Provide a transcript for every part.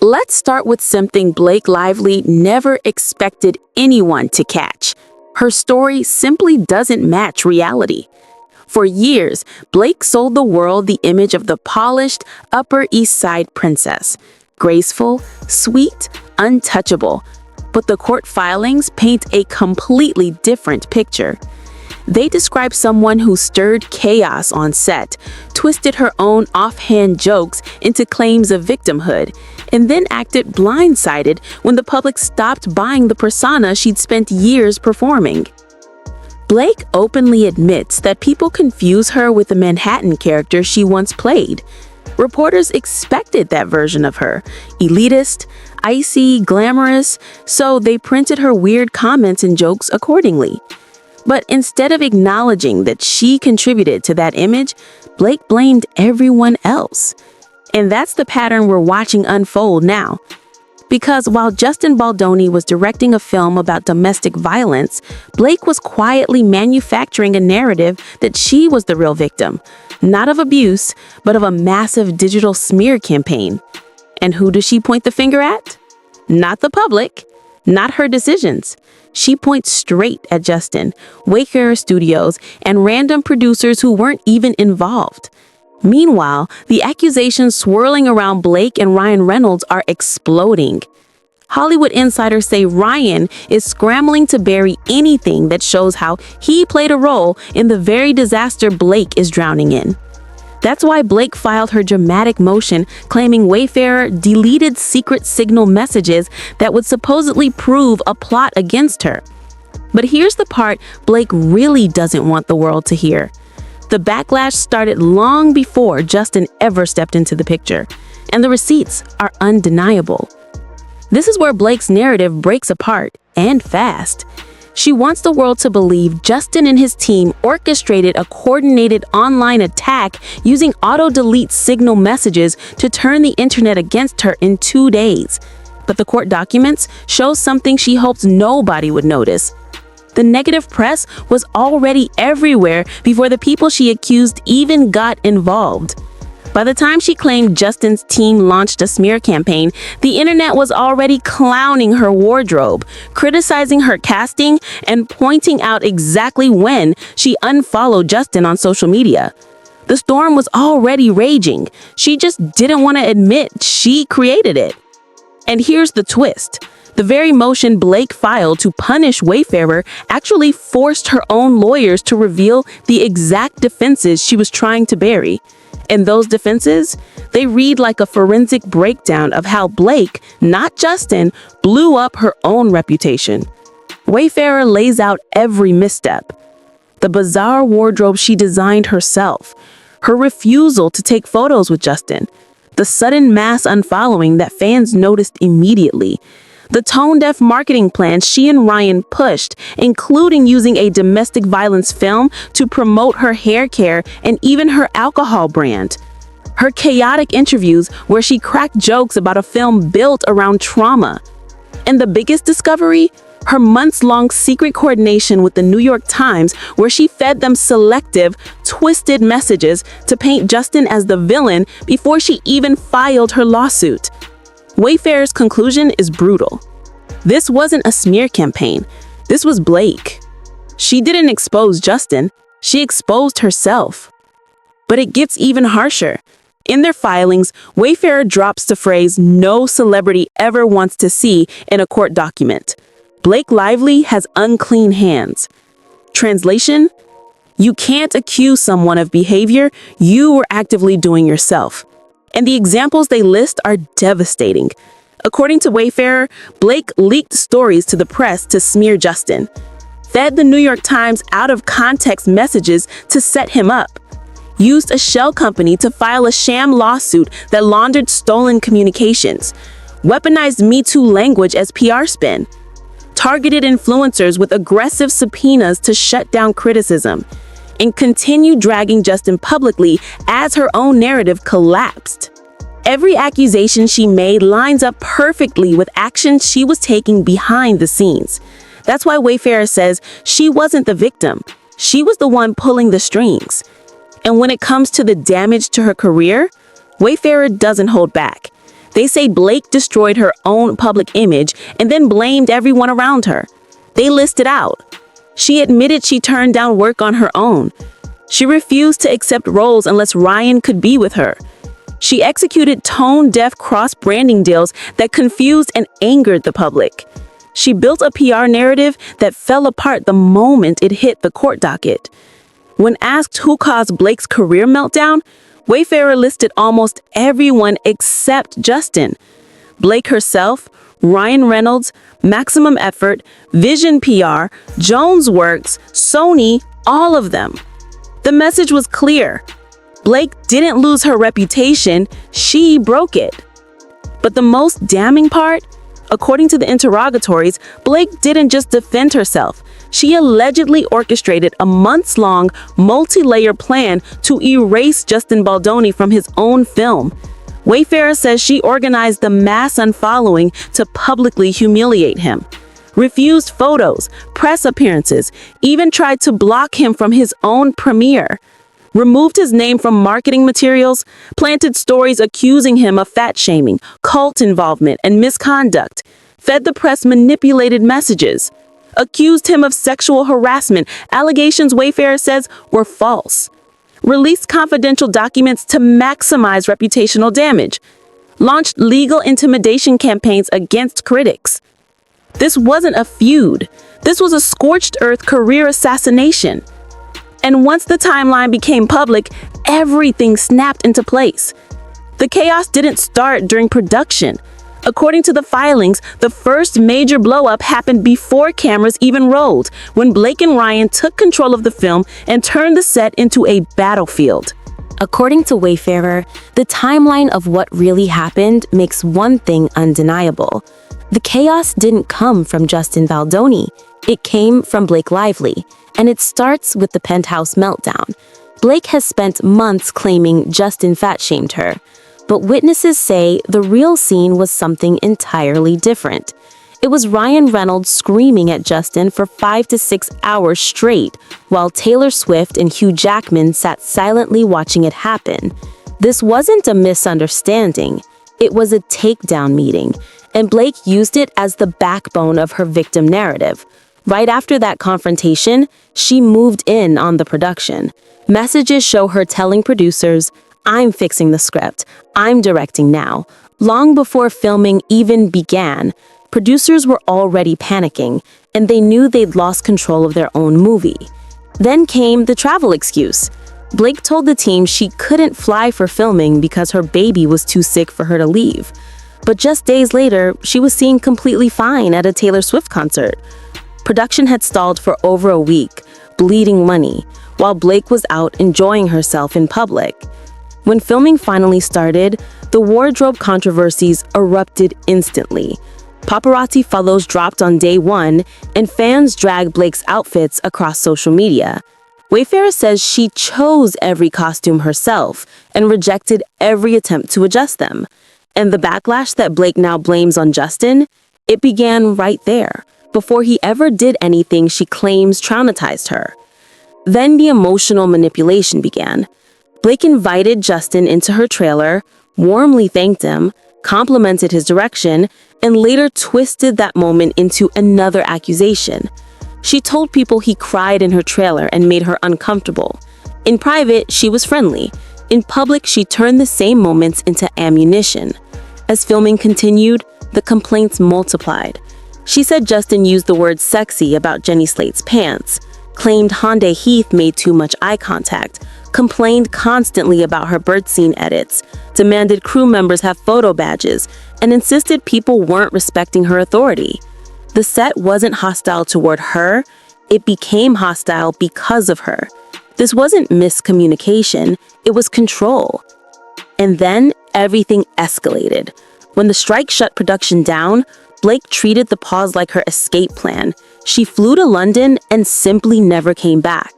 Let's start with something Blake Lively never expected anyone to catch. Her story simply doesn't match reality. For years, Blake sold the world the image of the polished Upper East Side princess. Graceful, sweet, untouchable. But the court filings paint a completely different picture. They describe someone who stirred chaos on set, twisted her own offhand jokes into claims of victimhood, and then acted blindsided when the public stopped buying the persona she'd spent years performing. Blake openly admits that people confuse her with the Manhattan character she once played. Reporters expected that version of her, elitist, icy, glamorous, so they printed her weird comments and jokes accordingly. But instead of acknowledging that she contributed to that image, Blake blamed everyone else. And that's the pattern we're watching unfold now. Because while Justin Baldoni was directing a film about domestic violence, Blake was quietly manufacturing a narrative that she was the real victim, not of abuse, but of a massive digital smear campaign. And who does she point the finger at? Not the public, not her decisions. She points straight at Justin, Wayfarer Studios, and random producers who weren't even involved. Meanwhile, the accusations swirling around Blake and Ryan Reynolds are exploding. Hollywood insiders say Ryan is scrambling to bury anything that shows how he played a role in the very disaster Blake is drowning in. That's why Blake filed her dramatic motion claiming Wayfarer deleted secret signal messages that would supposedly prove a plot against her. But here's the part Blake really doesn't want the world to hear. The backlash started long before Justin ever stepped into the picture, and the receipts are undeniable. This is where Blake's narrative breaks apart, and fast. She wants the world to believe Justin and his team orchestrated a coordinated online attack using auto-delete signal messages to turn the internet against her in 2 days. But the court documents show something she hopes nobody would notice. The negative press was already everywhere before the people she accused even got involved. By the time she claimed Justin's team launched a smear campaign, the internet was already clowning her wardrobe, criticizing her casting, and pointing out exactly when she unfollowed Justin on social media. The storm was already raging. She just didn't want to admit she created it. And here's the twist. The very motion Blake filed to punish Wayfarer actually forced her own lawyers to reveal the exact defenses she was trying to bury. And those defenses, they read like a forensic breakdown of how Blake, not Justin, blew up her own reputation. Wayfarer lays out every misstep. The bizarre wardrobe she designed herself, her refusal to take photos with Justin, the sudden mass unfollowing that fans noticed immediately, the tone-deaf marketing plan she and Ryan pushed, including using a domestic violence film to promote her hair care and even her alcohol brand. Her chaotic interviews where she cracked jokes about a film built around trauma. And the biggest discovery? Her months-long secret coordination with the New York Times where she fed them selective, twisted messages to paint Justin as the villain before she even filed her lawsuit. Wayfarer's conclusion is brutal. This wasn't a smear campaign. This was Blake. She didn't expose Justin. She exposed herself. But it gets even harsher. In their filings, Wayfarer drops the phrase no celebrity ever wants to see in a court document. Blake Lively has unclean hands. Translation: you can't accuse someone of behavior you were actively doing yourself. And the examples they list are devastating. According to Wayfarer, Blake leaked stories to the press to smear Justin, fed the New York Times out-of-context messages to set him up, used a shell company to file a sham lawsuit that laundered stolen communications, weaponized Me Too language as PR spin, targeted influencers with aggressive subpoenas to shut down criticism, and continued dragging Justin publicly as her own narrative collapsed. Every accusation she made lines up perfectly with actions she was taking behind the scenes. That's why Wayfarer says she wasn't the victim. She was the one pulling the strings. And when it comes to the damage to her career, Wayfarer doesn't hold back. They say Blake destroyed her own public image and then blamed everyone around her. They listed out. She admitted she turned down work on her own. She refused to accept roles unless Ryan could be with her. She executed tone-deaf cross-branding deals that confused and angered the public. She built a PR narrative that fell apart the moment it hit the court docket. When asked who caused Blake's career meltdown, Wayfarer listed almost everyone except Justin. Blake herself, Ryan Reynolds, Maximum Effort, Vision PR, Jones Works, Sony, all of them. The message was clear. Blake didn't lose her reputation, she broke it. But the most damning part? According to the interrogatories, Blake didn't just defend herself. She allegedly orchestrated a months-long, multi-layer plan to erase Justin Baldoni from his own film. Wayfarer says she organized the mass unfollowing to publicly humiliate him, refused photos, press appearances, even tried to block him from his own premiere, removed his name from marketing materials, planted stories accusing him of fat-shaming, cult involvement, and misconduct, fed the press manipulated messages, accused him of sexual harassment, allegations Wayfarer says were false, released confidential documents to maximize reputational damage, launched legal intimidation campaigns against critics. This wasn't a feud. This was a scorched earth career assassination. And once the timeline became public, everything snapped into place. The chaos didn't start during production. According to the filings, the first major blow-up happened before cameras even rolled, when Blake and Ryan took control of the film and turned the set into a battlefield. According to Wayfarer, the timeline of what really happened makes one thing undeniable. The chaos didn't come from Justin Baldoni. It came from Blake Lively, and it starts with the penthouse meltdown. Blake has spent months claiming Justin fat-shamed her, but witnesses say the real scene was something entirely different. It was Ryan Reynolds screaming at Justin for 5 to 6 hours straight, while Taylor Swift and Hugh Jackman sat silently watching it happen. This wasn't a misunderstanding. It was a takedown meeting, and Blake used it as the backbone of her victim narrative. Right after that confrontation, she moved in on the production. Messages show her telling producers, "I'm fixing the script. I'm directing now." Long before filming even began, producers were already panicking, and they knew they'd lost control of their own movie. Then came the travel excuse. Blake told the team she couldn't fly for filming because her baby was too sick for her to leave. But just days later, she was seen completely fine at a Taylor Swift concert. Production had stalled for over a week, bleeding money, while Blake was out enjoying herself in public. When filming finally started, the wardrobe controversies erupted instantly. Paparazzi photos dropped on day one, and fans dragged Blake's outfits across social media. Wayfarer says she chose every costume herself and rejected every attempt to adjust them. And the backlash that Blake now blames on Justin, it began right there, before he ever did anything she claims traumatized her. Then the emotional manipulation began. Blake invited Justin into her trailer, warmly thanked him, complimented his direction, and later twisted that moment into another accusation. She told people he cried in her trailer and made her uncomfortable. In private, she was friendly. In public, she turned the same moments into ammunition. As filming continued, the complaints multiplied. She said Justin used the word sexy about Jenny Slate's pants, claimed Hyundai Heath made too much eye contact, complained constantly about her birth scene edits, demanded crew members have photo badges, and insisted people weren't respecting her authority. The set wasn't hostile toward her, it became hostile because of her. This wasn't miscommunication, it was control. And then everything escalated. When the strike shut production down, Blake treated the pause like her escape plan. She flew to London and simply never came back.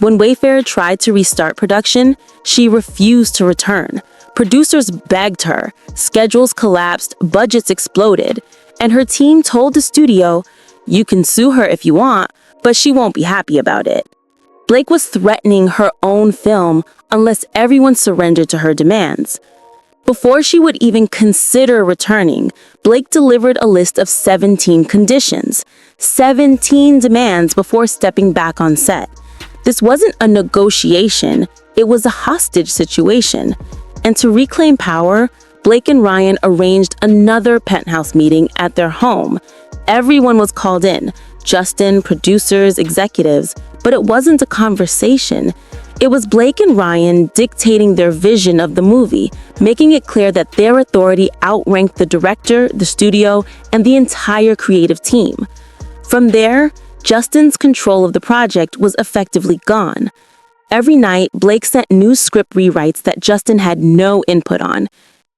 When Wayfarer tried to restart production, she refused to return. Producers begged her, schedules collapsed, budgets exploded, and her team told the studio, "You can sue her if you want, but she won't be happy about it." Blake was threatening her own film unless everyone surrendered to her demands. Before she would even consider returning, Blake delivered a list of 17 conditions, 17 demands before stepping back on set. This wasn't a negotiation, it was a hostage situation. And to reclaim power, Blake and Ryan arranged another penthouse meeting at their home. Everyone was called in, Justin, producers, executives, but it wasn't a conversation. It was Blake and Ryan dictating their vision of the movie, making it clear that their authority outranked the director, the studio, and the entire creative team. From there, Justin's control of the project was effectively gone. Every night, Blake sent new script rewrites that Justin had no input on.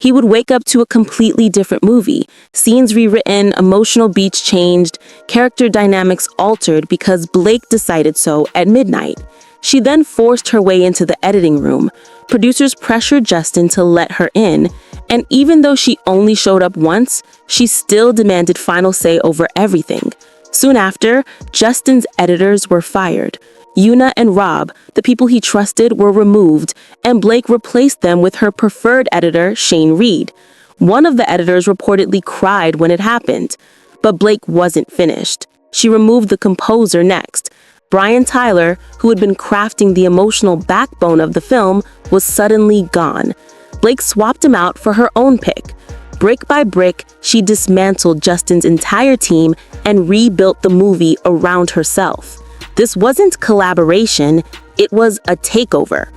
He would wake up to a completely different movie, scenes rewritten, emotional beats changed, character dynamics altered because Blake decided so at midnight. She then forced her way into the editing room. Producers pressured Justin to let her in, and even though she only showed up once, she still demanded final say over everything. Soon after, Justin's editors were fired. Una and Rob, the people he trusted, were removed, and Blake replaced them with her preferred editor, Shane Reed. One of the editors reportedly cried when it happened. But Blake wasn't finished. She removed the composer next. Brian Tyler, who had been crafting the emotional backbone of the film, was suddenly gone. Blake swapped him out for her own pick. Brick by brick, she dismantled Justin's entire team and rebuilt the movie around herself. This wasn't collaboration, it was a takeover.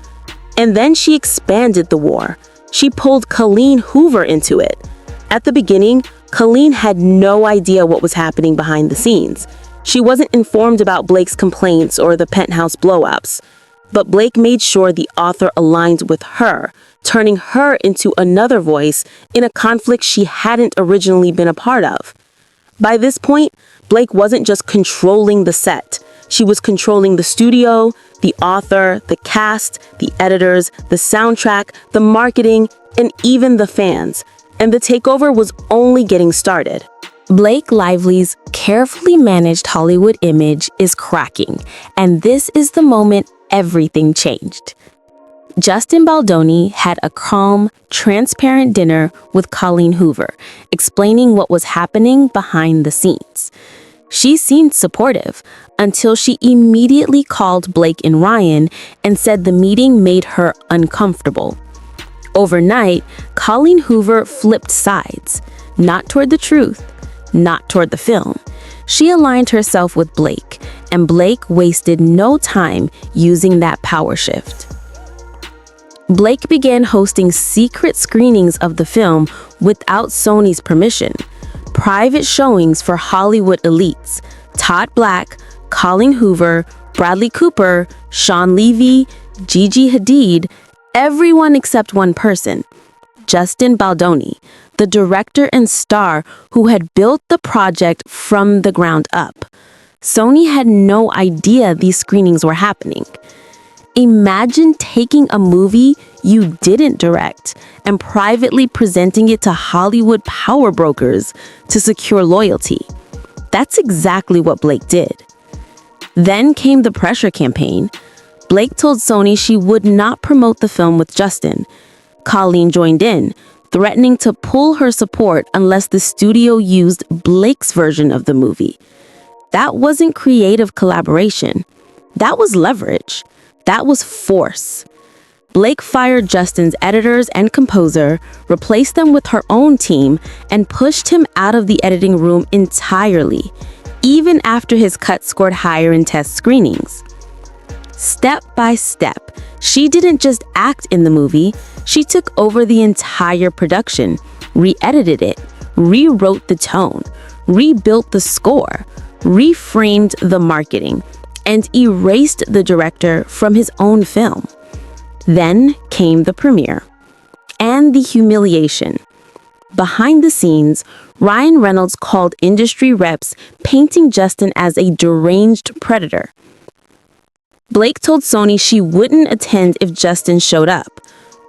And then she expanded the war. She pulled Colleen Hoover into it. At the beginning, Colleen had no idea what was happening behind the scenes. She wasn't informed about Blake's complaints or the penthouse blow-ups. But Blake made sure the author aligned with her, turning her into another voice in a conflict she hadn't originally been a part of. By this point, Blake wasn't just controlling the set. She was controlling the studio, the author, the cast, the editors, the soundtrack, the marketing, and even the fans. And the takeover was only getting started. Blake Lively's carefully managed Hollywood image is cracking, and this is the moment everything changed. Justin Baldoni had a calm, transparent dinner with Colleen Hoover, explaining what was happening behind the scenes. She seemed supportive until she immediately called Blake and Ryan and said the meeting made her uncomfortable. Overnight, Colleen Hoover flipped sides, not toward the truth, not toward the film. She aligned herself with Blake, and Blake wasted no time using that power shift. Blake began hosting secret screenings of the film without Sony's permission. Private showings for Hollywood elites, Todd Black, Colleen Hoover, Bradley Cooper, Sean Levy, Gigi Hadid, everyone except one person, Justin Baldoni, the director and star who had built the project from the ground up. Sony had no idea these screenings were happening. Imagine taking a movie you didn't direct and privately presenting it to Hollywood power brokers to secure loyalty. That's exactly what Blake did. Then came the pressure campaign. Blake told Sony she would not promote the film with Justin. Colleen joined in, threatening to pull her support unless the studio used Blake's version of the movie. That wasn't creative collaboration. That was leverage. That was force. Blake fired Justin's editors and composer, replaced them with her own team, and pushed him out of the editing room entirely, even after his cut scored higher in test screenings. Step by step, she didn't just act in the movie, she took over the entire production, re-edited it, rewrote the tone, rebuilt the score, reframed the marketing, and erased the director from his own film. Then came the premiere and the humiliation. Behind the scenes, Ryan Reynolds called industry reps, painting Justin as a deranged predator. Blake told Sony she wouldn't attend if Justin showed up.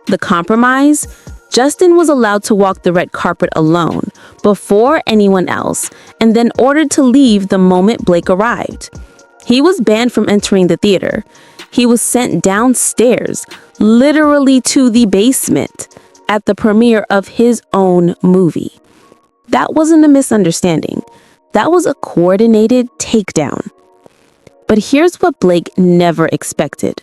The compromise? Justin was allowed to walk the red carpet alone, before anyone else, and then ordered to leave the moment Blake arrived. He was banned from entering the theater. He was sent downstairs, literally to the basement. at the premiere of his own movie. That wasn't a misunderstanding. That was a coordinated takedown. But here's what Blake never expected.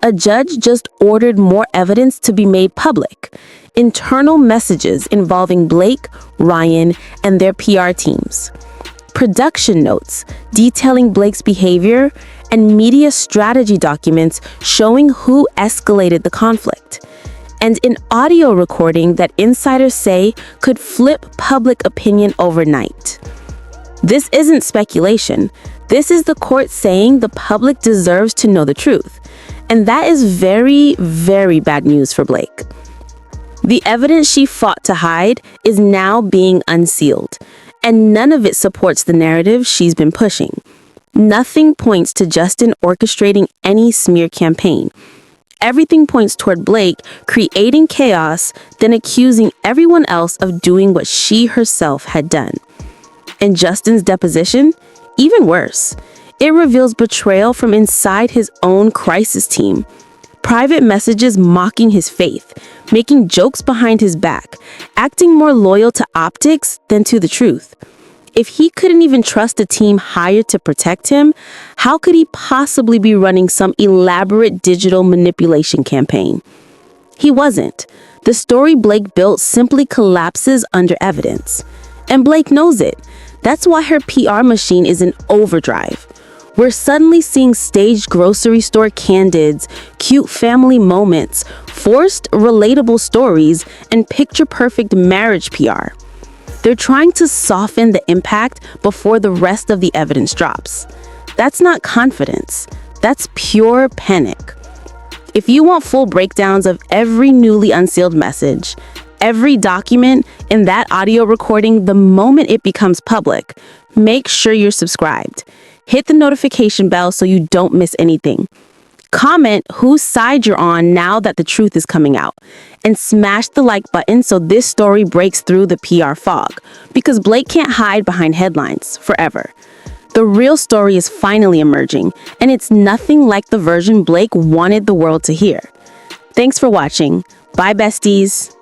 A judge just ordered more evidence to be made public. Internal messages involving Blake, Ryan, and their PR teams. Production notes detailing Blake's behavior, and media strategy documents showing who escalated the conflict. And an audio recording that insiders say could flip public opinion overnight. This isn't speculation. This is the court saying the public deserves to know the truth. And that is very, very bad news for Blake. The evidence she fought to hide is now being unsealed, and none of it supports the narrative she's been pushing. Nothing points to Justin orchestrating any smear campaign. Everything points toward Blake creating chaos, then accusing everyone else of doing what she herself had done. And Justin's deposition? Even worse. It reveals betrayal from inside his own crisis team. Private messages mocking his faith, making jokes behind his back, acting more loyal to optics than to the truth. If he couldn't even trust a team hired to protect him, how could he possibly be running some elaborate digital manipulation campaign? He wasn't. The story Blake built simply collapses under evidence. And Blake knows it. That's why her PR machine is in overdrive. We're suddenly seeing staged grocery store candids, cute family moments, forced relatable stories, and picture-perfect marriage PR. They're trying to soften the impact before the rest of the evidence drops. That's not confidence. That's pure panic. If you want full breakdowns of every newly unsealed message, every document, and that audio recording the moment it becomes public, make sure you're subscribed. Hit the notification bell so you don't miss anything. Comment whose side you're on now that the truth is coming out. And smash the like button so this story breaks through the PR fog. Because Blake can't hide behind headlines forever. The real story is finally emerging, and it's nothing like the version Blake wanted the world to hear. Thanks for watching. Bye, besties.